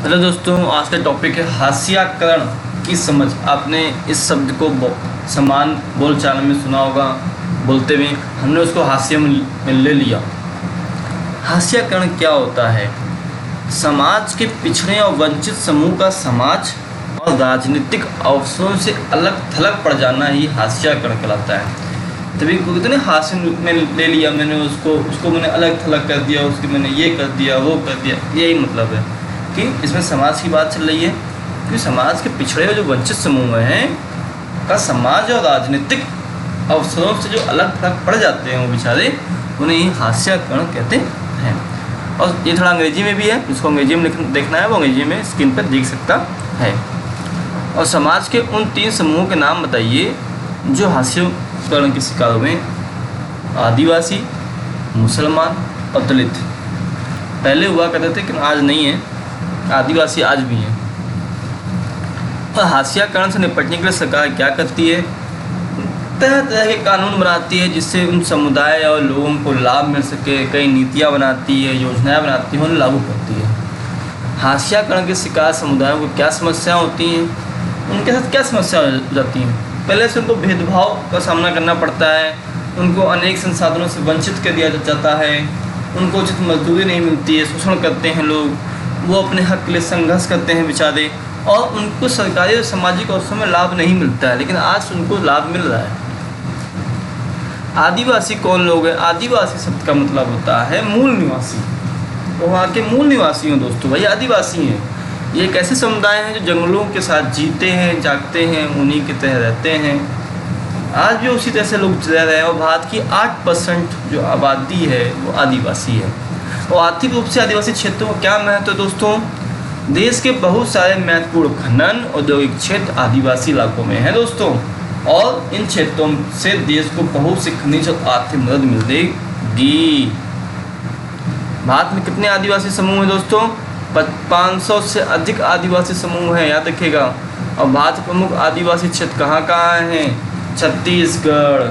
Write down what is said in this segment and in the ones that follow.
Hello दोस्तों, आज का टॉपिक है हास्याकरण की समझ। आपने इस शब्द को समान बोलचाल में सुना होगा बोलते हुए, हमने उसको हास्य में ले लिया। हास्याकरण क्या होता है? समाज के पिछड़े और वंचित समूह का समाज और राजनीतिक अवसरों से अलग थलग पड़ जाना ही हास्याकरण कहलाता है। तभी कहते हैं हास्य में ले लिया मैंने उसको मैंने अलग थलग कर दिया, उसकी मैंने ये कर दिया वो कर दिया। यही मतलब है कि इसमें समाज की बात चल रही है कि समाज के पिछड़े हुए जो वंचित समूह हैं का समाज और राजनीतिक अवसरों से जो अलग थलग पड़ जाते हैं वो बेचारे, उन्हें ही हास्याकरण कहते हैं। और ये थोड़ा अंग्रेजी में भी है, जिसको अंग्रेजी में देखना है वो अंग्रेजी में स्क्रीन पर देख सकता है। और समाज के उन 3 समूहों के नाम बताइए जो हास्याकरण के शिकार हुए। आदिवासी, मुसलमान और दलित। पहले हुआ करते थे लेकिन आज नहीं है, आदिवासी आज भी हैं। और हास्याकरण से निपटने के लिए सरकार क्या करती है? तरह तरह के कानून बनाती है जिससे उन समुदाय और लोगों को लाभ मिल सके। कई नीतियाँ बनाती है, योजनाएं बनाती है, उन्हें लागू करती है। हास्याकरण के शिकार समुदायों को क्या समस्याएं होती हैं, उनके साथ क्या समस्या हो जाती हैं? पहले से उनको भेदभाव का सामना करना पड़ता है, उनको अनेक संसाधनों से वंचित कर दिया जाता है, उनको उचित मजदूरी नहीं मिलती है, शोषण करते हैं लोग, वो अपने हक के लिए संघर्ष करते हैं बेचारे, और उनको सरकारी और सामाजिक अवसरों में लाभ नहीं मिलता है। लेकिन आज उनको लाभ मिल रहा है। आदिवासी कौन लोग हैं? आदिवासी शब्द का मतलब होता है मूल निवासी। तो वहाँ के मूल निवासी हैं दोस्तों, भाई आदिवासी हैं। ये एक ऐसे समुदाय हैं जो जंगलों के साथ जीते हैं, जागते हैं, उन्हीं के तहत रहते हैं। आज भी उसी तरह से लोग रह रहे हैं। और भारत की 8% जो आबादी है वो आदिवासी है। और आर्थिक रूप से आदिवासी क्षेत्रों का क्या महत्व है दोस्तों? देश के बहुत सारे महत्वपूर्ण खनन औद्योगिक क्षेत्र आदिवासी इलाकों में हैं दोस्तों। और इन क्षेत्रों से देश को बहुत सी खनिज और आर्थिक मदद मिलेगी। भारत में कितने आदिवासी समूह हैं दोस्तों? 500 से अधिक आदिवासी समूह हैं, याद रखिएगा। और भारत के प्रमुख आदिवासी क्षेत्र कहाँ कहाँ हैं? छत्तीसगढ़,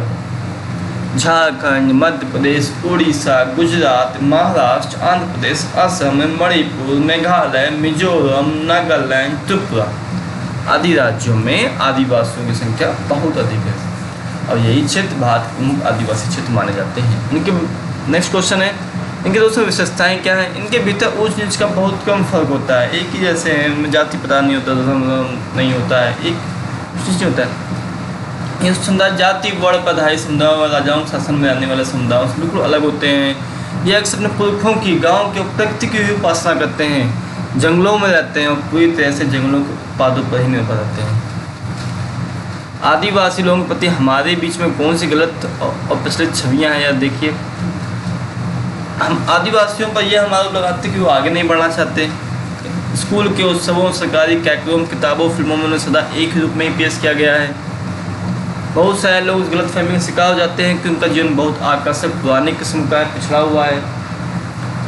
झारखंड, मध्य प्रदेश, उड़ीसा, गुजरात, महाराष्ट्र, आंध्र प्रदेश, असम, मणिपुर, मेघालय, मिजोरम, नागालैंड, त्रिपुरा आदि राज्यों में आदिवासियों की संख्या बहुत अधिक है। और यही क्षेत्र भारत के प्रमुख आदिवासी क्षेत्र माने जाते हैं। इनके नेक्स्ट क्वेश्चन है, इनके दोस्तों विशेषताएं क्या हैं? इनके भीतर ऊंच नीच का बहुत कम फर्क होता है। एक ही जैसे है, जाति प्रधान नहीं होता, नहीं होता है, एक नहीं होता है। ये समुदाय जाति वर्ण पढ़ाई समुदाय और राजाओं के शासन में रहने वाले समुदायों से बिल्कुल अलग होते हैं। ये अक्सर अपने पुरखों की, गाँव के प्रकृति की उपासना करते हैं, जंगलों में रहते हैं और पूरी तरह से जंगलों के उत्पादों पर ही निर्भर रहते हैं। आदिवासी लोगों के प्रति हमारे बीच में कौन सी गलत और प्रचलित छवियाँ हैं? यार देखिए, हम आदिवासियों पर यह हमारा लगाते कि वो आगे नहीं बढ़ना चाहते। स्कूल के उत्सवों, सरकारी कार्यक्रम, किताबों, फिल्मों में उन्हें सदा एक ही रूप में ही पेश किया गया है। बहुत सारे लोग इस गलतफहमी का शिकार हो जाते हैं कि उनका जीवन बहुत आकर्षक पुराने किस्म का पिछड़ा हुआ है।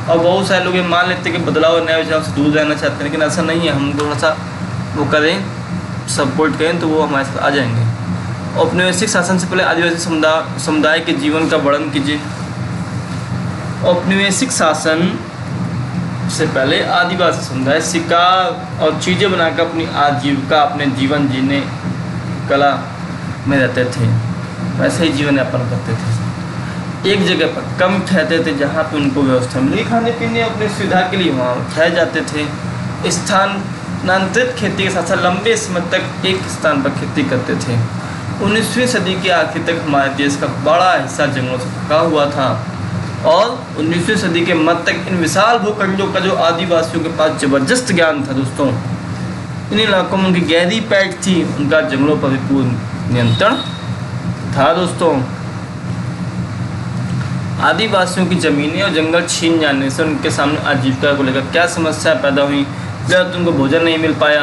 और बहुत सारे लोग ये मान लेते हैं कि बदलाव और नए विचारों से दूर रहना चाहते हैं, लेकिन ऐसा नहीं है। हम थोड़ा सा वो करें, सपोर्ट करें तो वो हमारे साथ आ जाएंगे। औपनिवेशिक शासन से पहले आदिवासी समुदाय के जीवन का वर्णन कीजिए। औपनिवेशिक शासन से पहले आदिवासी समुदाय शिकार और चीज़ें बनाकर अपनी आजीविका, अपने जीवन जीने कला में रहते थे, वैसे ही जीवन यापन करते थे। एक जगह पर कम ठहरते थे जहाँ पे उनको व्यवस्था मिली खाने पीने, अपनी सुविधा के लिए वहाँ ठहर जाते थे। स्थानांतरित खेती के साथ साथ लंबे समय तक एक स्थान पर खेती करते थे। 19वीं सदी के आखिर तक हमारे देश का बड़ा हिस्सा जंगलों से ढका हुआ था। और 19वीं सदी के मध्य तक इन विशाल भूखंडों का जो आदिवासियों के पास जबरदस्त ज्ञान था दोस्तों, इन इलाकों में उनकी गहरी पैठ थी, उनका जंगलों पर भी पूर्ण नियंत्रण था दोस्तों। आदिवासियों की ज़मीनें और जंगल छीन जाने से उनके सामने आजीविका को लेकर क्या समस्या पैदा हुई? जब उनको भोजन नहीं मिल पाया,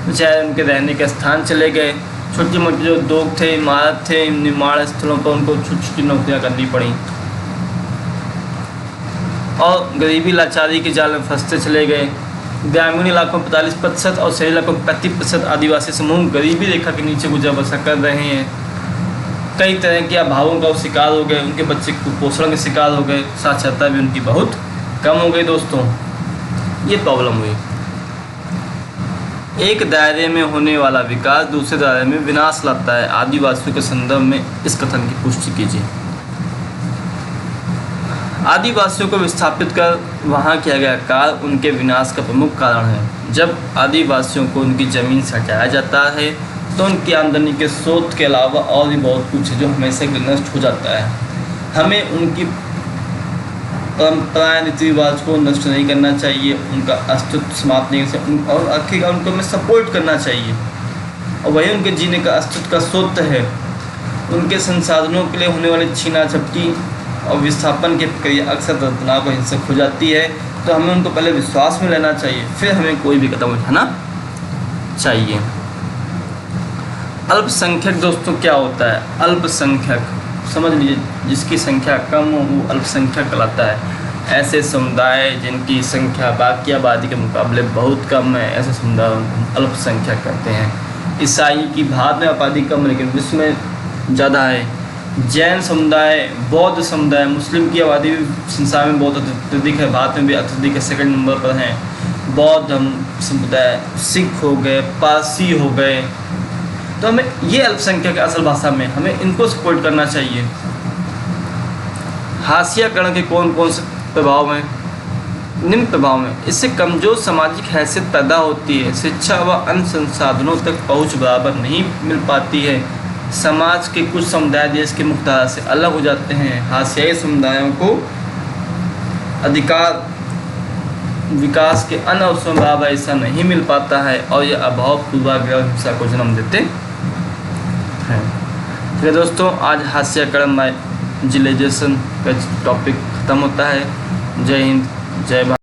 चाहे उनके रहने के स्थान चले गए, छोटी मोटी जो उद्योग थे, इमारत थे, निर्माण स्थलों पर उनको छोटी छोटी नौकरियाँ करनी पड़ी। और गरीबी लाचारी के जाल में फंसते चले गए। ग्रामीण इलाकों में 45% और शहरी इलाकों में 35% आदिवासी समूह गरीबी रेखा के नीचे गुजर बसर कर रहे हैं। कई तरह के अभावों का शिकार हो गए, उनके बच्चे कुपोषण के शिकार हो गए, साक्षरता भी उनकी बहुत कम हो गई दोस्तों। ये प्रॉब्लम हुई। एक दायरे में होने वाला विकास दूसरे दायरे में विनाश लाता है। आदिवासियों के संदर्भ में इस कथन की पुष्टि कीजिए। आदिवासियों को विस्थापित कर वहाँ किया गया कार्य उनके विनाश का प्रमुख कारण है। जब आदिवासियों को उनकी ज़मीन से हटाया जाता है तो उनकी आमदनी के स्रोत के अलावा और भी बहुत कुछ है जो हमेशा के लिए नष्ट हो जाता है। हमें उनकी परंपराएं रीति रिवाज को नष्ट नहीं करना चाहिए, उनका अस्तित्व समाप्त नहीं कर और आखिरकार उनको हमें सपोर्ट करना चाहिए और वही उनके जीने का अस्तित्व का स्रोत है। उनके संसाधनों के लिए होने वाली छीना झपटी और विस्थापन की प्रक्रिया अक्सर दर्दनाक और हिंसक हो जाती है, तो हमें उनको पहले विश्वास में लेना चाहिए, फिर हमें कोई भी कदम उठाना चाहिए। अल्पसंख्यक दोस्तों क्या होता है? अल्पसंख्यक समझ लीजिए, जिसकी संख्या कम हो वो अल्पसंख्यक कहलाता है। ऐसे समुदाय जिनकी संख्या बाकी आबादी के मुकाबले बहुत कम है, ऐसे समुदाय अल्पसंख्यक कहते हैं। ईसाई की भारत में आबादी कम है लेकिन विश्व में ज़्यादा है। जैन समुदाय, बौद्ध समुदाय, मुस्लिम की आबादी भी संसार में बहुत अत्यधिक है, भारत में भी अत्यधिक है, सेकंड नंबर पर हैं। बौद्ध समुदाय, सिख हो गए, पारसी हो गए, तो हमें ये अल्पसंख्यक असल भाषा में हमें इनको सपोर्ट करना चाहिए। हाशियाकरण के कौन कौन से प्रभाव हैं? निम्न प्रभाव में इससे कमज़ोर सामाजिक हैसियत पैदा होती है, शिक्षा व अन्य संसाधनों तक पहुंच बराबर नहीं मिल पाती है, समाज के कुछ समुदाय देश के मुख्यधारा से अलग हो जाते हैं, हाशियाई समुदायों को अधिकार विकास के अन्य अवसरों में बराबर ऐसा नहीं मिल पाता है और यह अभाव पूर्वाग्रह हिंसा को जन्म देते हैं। ठीक है दोस्तों, आज हाशियाकरण मार्जिनलाइजेशन का टॉपिक ख़त्म होता है। जय हिंद, जय भारत।